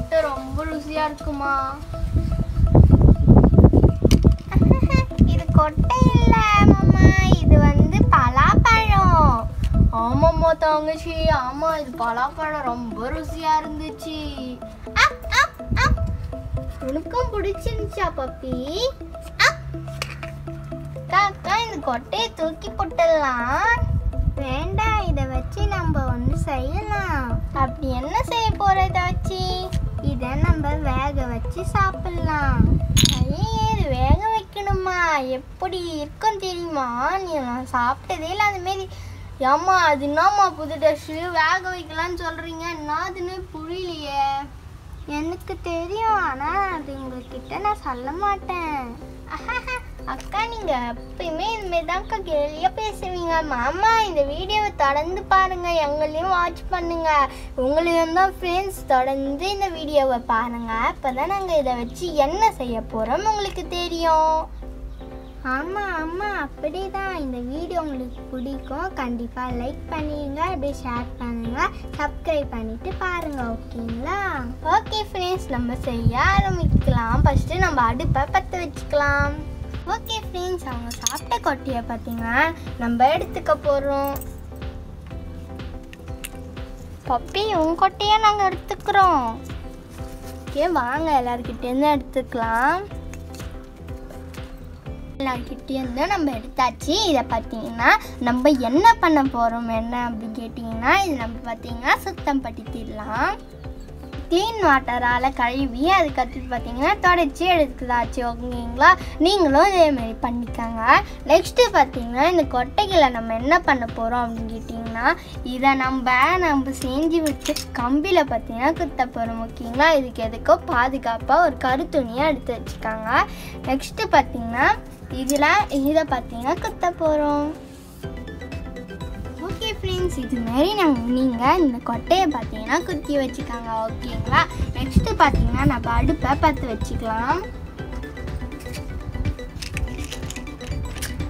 கொட்டை ரொம்ப ருசியா இருக்குமா? இது கொட்டை இல்ல மாமா, இது வந்து பலாப்பழம். ஆமாம்மா தங்கச்சி, ஆமா இது பலாப்பழம் ரொம்ப ருசியா இருந்துச்சு. உனக்கும் பிடிச்சிருந்துச்சா பப்பி? அக்கா இந்த கொட்டையை தூக்கி போட்டுடலாம். வேண்டாம், இதை வச்சு நம்ம ஒன்று செய்யலாம். அப்படி என்ன செய்ய போறதாச்சு? இதை நம்ம வேக வச்சு சாப்பிடலாம். ஐயே, இது வேக வைக்கணுமா? எப்படி இருக்கும் தெரியுமா? நான் சாப்பிட்டதே இல்லை அந்த மாரி. ஏம்மா அது என்னம்மா புது டிஷ்ஷு வேக வைக்கலான்னு சொல்றீங்க? என்னதுன்னு புரியலையே. எனக்கு தெரியும், ஆனால் அது உங்ககிட்ட நான் சொல்ல மாட்டேன். அக்கா நீங்க எப்பயுமே இதுமாரி தான்க்கா கேலியா பேசுவீங்க. மாமா இந்த வீடியோவை தொடர்ந்து பாருங்க, எங்களையும் வாட்ச் பண்ணுங்க. உங்களையும் தான் ஃப்ரெண்ட்ஸ் தொடர்ந்து இந்த வீடியோவை பாருங்க. அப்பதான் நாங்கள் இதை வச்சு என்ன செய்ய போறோம் உங்களுக்கு தெரியும். ஆமாம் அப்படிதான். இந்த வீடியோ உங்களுக்கு பிடிக்கும், கண்டிப்பாக லைக் பண்ணிடுங்க, அப்படியே ஷேர் பண்ணுங்கள், சப்ஸ்கிரைப் பண்ணிவிட்டு பாருங்கள். ஓகேங்களா? ஓகே ஃப்ரெண்ட்ஸ், நம்ம செய்ய ஆரம்பிக்கலாம். ஃபஸ்ட்டு நம்ம அடுப்பை பற்ற வச்சுக்கலாம். ஓகே ஃப்ரெண்ட்ஸ், அவங்க சாப்பிட்ட கொட்டையை பார்த்தீங்கன்னா நம்ம எடுத்துக்க போகிறோம். பப்பி உன் கொட்டையை நாங்கள் எடுத்துக்கிறோம். ஓகே வாங்க, எல்லாருக்கிட்டேருந்து எடுத்துக்கலாம். எல்லாருக்கிட்டேருந்து நம்ம எடுத்தாச்சு. இதை பார்த்தீங்கன்னா நம்ம என்ன பண்ண போகிறோம் என்ன அப்படி கேட்டிங்கன்னா, இது நம்ம பார்த்தீங்கன்னா சுத்தம் படுத்திடலாம். க்ளீன் வாட்டரால் கழுவி அதுக்கடுத்து பார்த்தீங்கன்னா தொடச்சி எடுத்துதாச்சு. ஓகேங்களா? நீங்களும் இதேமாரி பண்ணிக்கோங்க. நெக்ஸ்ட்டு பார்த்தீங்கன்னா இந்த கொட்டைகளை நம்ம என்ன பண்ண போகிறோம் அப்படின்னு கேட்டிங்கன்னா, இதை நம்ம செஞ்சு வச்சு கம்பியில் பார்த்தீங்கன்னா குத்த போகிறோம். ஓகேங்களா? இதுக்கு எதுக்கோ பாதுகாப்பாக ஒரு கருத்துணியை எடுத்து வச்சுக்காங்க. நெக்ஸ்ட்டு பார்த்தீங்கன்னா இதை பார்த்தீங்கன்னா குத்த போகிறோம். ஓகே ஃப்ரெண்ட்ஸ், இதுமாரி நீங்கள் இந்த கொட்டையை பார்த்தீங்கன்னா குத்தி வச்சுக்காங்க. ஓகேங்களா? நெக்ஸ்ட்டு பார்த்தீங்கன்னா நம்ம அடுப்பை பற்ற வச்சுக்கலாம்.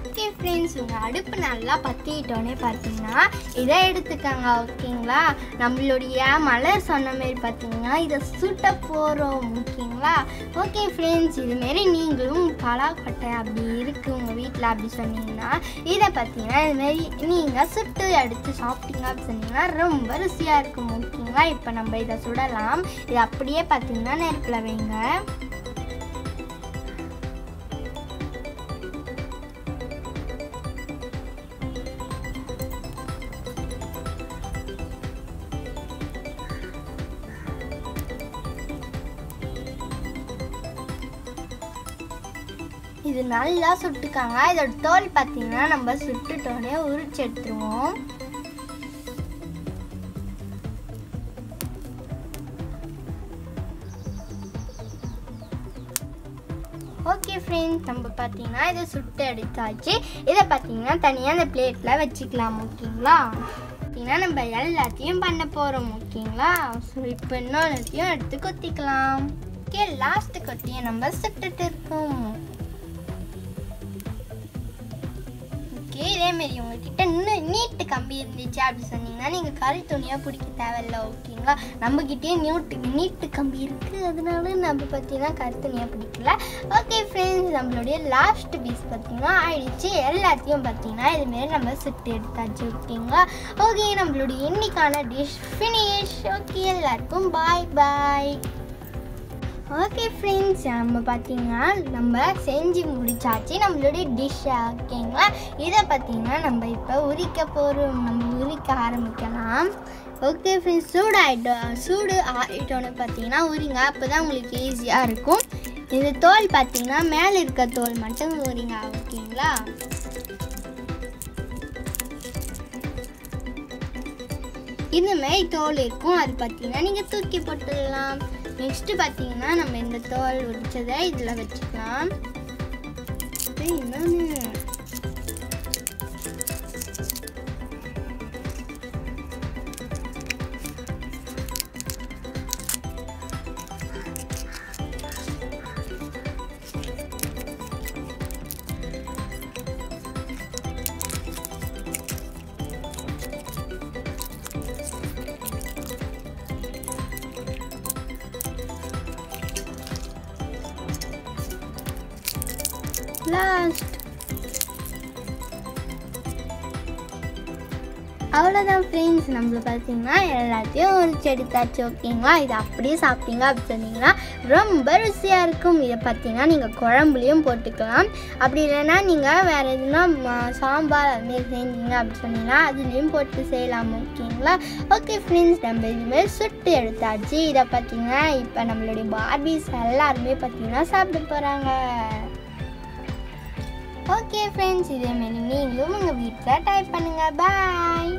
ஓகே ஃப்ரெண்ட்ஸ், உங்கள் அடுப்பு நல்லா பற்றிட்டோன்னே பார்த்தீங்கன்னா இதை எடுத்துக்காங்க. ஓகேங்களா? நம்மளுடைய மலர் சொன்ன மாரி பார்த்தீங்கன்னா இதை சுட்ட போகிறோம். ஓகேங்களா? ஓகே ஃப்ரெண்ட்ஸ், இதுமாரி நீங்களும் பலாக்கொட்டை அப்படி இருக்குது உங்கள் வீட்டில் அப்படி சொன்னீங்கன்னா இதை பார்த்தீங்கன்னா இதுமாரி நீங்கள் சுட்டு எடுத்து சாப்பிட்டீங்க அப்படி சொன்னீங்கன்னா ரொம்ப ருசியாக இருக்கும். ஓகேங்களா? இப்போ நம்ம இதை சுடலாம். இது அப்படியே பார்த்தீங்கன்னா நெருப்பில் வைங்க. இது நல்லா சுட்டுக்காங்க. இதோட தோல் பார்த்தீங்கன்னா நம்ம சுட்டுட்டோடனே உரிச்சு எடுத்துருவோம். ஓகே ஃப்ரெண்ட்ஸ், நம்ம பார்த்தீங்கன்னா இதை சுட்டு எடுத்தாச்சு. இதை பார்த்தீங்கன்னா தனியாக அந்த பிளேட்டில் வச்சுக்கலாம். ஓகேங்களா? பார்த்தீங்கன்னா நம்ம எல்லாத்தையும் பண்ண போகிறோம். ஓகேங்களா? ஸோ இப்போ இன்னொன்றையும் எடுத்து கொத்திக்கலாம். ஓகே, லாஸ்ட் கொத்தியை நம்ம சுட்டுட்டு இருக்கோம். ஓகே, இதேமாரி உங்ககிட்ட இன்னும் நீட்டு கம்பி இருந்துச்சு அப்படி சொன்னீங்கன்னா நீங்கள் கறி துணியாக பிடிக்க தேவையில்லை. ஓகேங்களா? நம்மக்கிட்டே நீட்டு கம்பி இருக்குது, அதனால நம்ம பார்த்தீங்கன்னா கறி துணியாக பிடிக்கல. ஓகே ஃப்ரெண்ட்ஸ், நம்மளுடைய லாஸ்ட் பீஸ் பார்த்தீங்கன்னா ஆயிடுச்சு. எல்லாத்தையும் பார்த்தீங்கன்னா இதுமாரி நம்ம சுட்டு எடுத்தாச்சு. ஓகேங்களா? ஓகே, நம்மளுடைய இன்னைக்கான டிஷ் ஃபினிஷ். ஓகே, எல்லாருக்கும் பாய் பாய். ஓகே ஃப்ரெண்ட்ஸ், நம்ம பார்த்தீங்கன்னா நம்ம செஞ்சு முடிச்சாச்சு நம்மளுடைய டிஷ்ஷை. ஓகேங்களா? இதை பார்த்தீங்கன்னா நம்ம இப்போ உரிக்க போகிறோம். நம்ம உரிக்க ஆரம்பிக்கலாம். ஓகே ஃப்ரெண்ட்ஸ், சூடு ஆறிட்டோன்னு பார்த்தீங்கன்னா உரிங்க. அப்போ தான் உங்களுக்கு ஈஸியாக இருக்கும். இந்த தோல் பார்த்தீங்கன்னா மேலே இருக்க தோல் மட்டும் உரிங்க. ஓகேங்களா? இதுமாரி தோல் இருக்கும், அது பார்த்தீங்கன்னா நீங்கள் தூக்கி போட்டுடலாம். நெக்ஸ்ட்டு பார்த்தீங்கன்னா நம்ம இந்த தோல் உரிச்சதை இதில் வச்சுக்கலாம். இன்னொன்று லாஸ்ட். அவ்வளோதான் ஃப்ரெண்ட்ஸ், நம்மள பார்த்தீங்கன்னா எல்லாத்தையும் உரிச்சு எடுத்தாச்சு. ஓகேங்களா, இது அப்படியே சாப்பிட்டீங்க அப்படின்னு சொன்னீங்கன்னா ரொம்ப ருசியாக இருக்கும். இதை பார்த்தீங்கன்னா நீங்கள் குழம்புலையும் போட்டுக்கலாம். அப்படி இல்லைன்னா நீங்கள் வேறு எதுனா சாம்பார் அதுமாரி செஞ்சீங்க அப்படின்னு சொன்னீங்கன்னா அதுலேயும் போட்டு செய்யலாம். ஓகேங்களா. ஓகே ஃப்ரெண்ட்ஸ், நம்ம இதுமாரி சுட்டு எடுத்தாச்சு. இதை பார்த்தீங்கன்னா இப்போ நம்மளுடைய பார்பிஸ் எல்லாருமே பார்த்தீங்கன்னா சாப்பிட போகிறாங்க. ஓகே ஃப்ரெண்ட்ஸ், இதேமாரி நீங்களும் உங்கள் வீட்டில் ட்ரை பண்ணுங்கள். பாய்.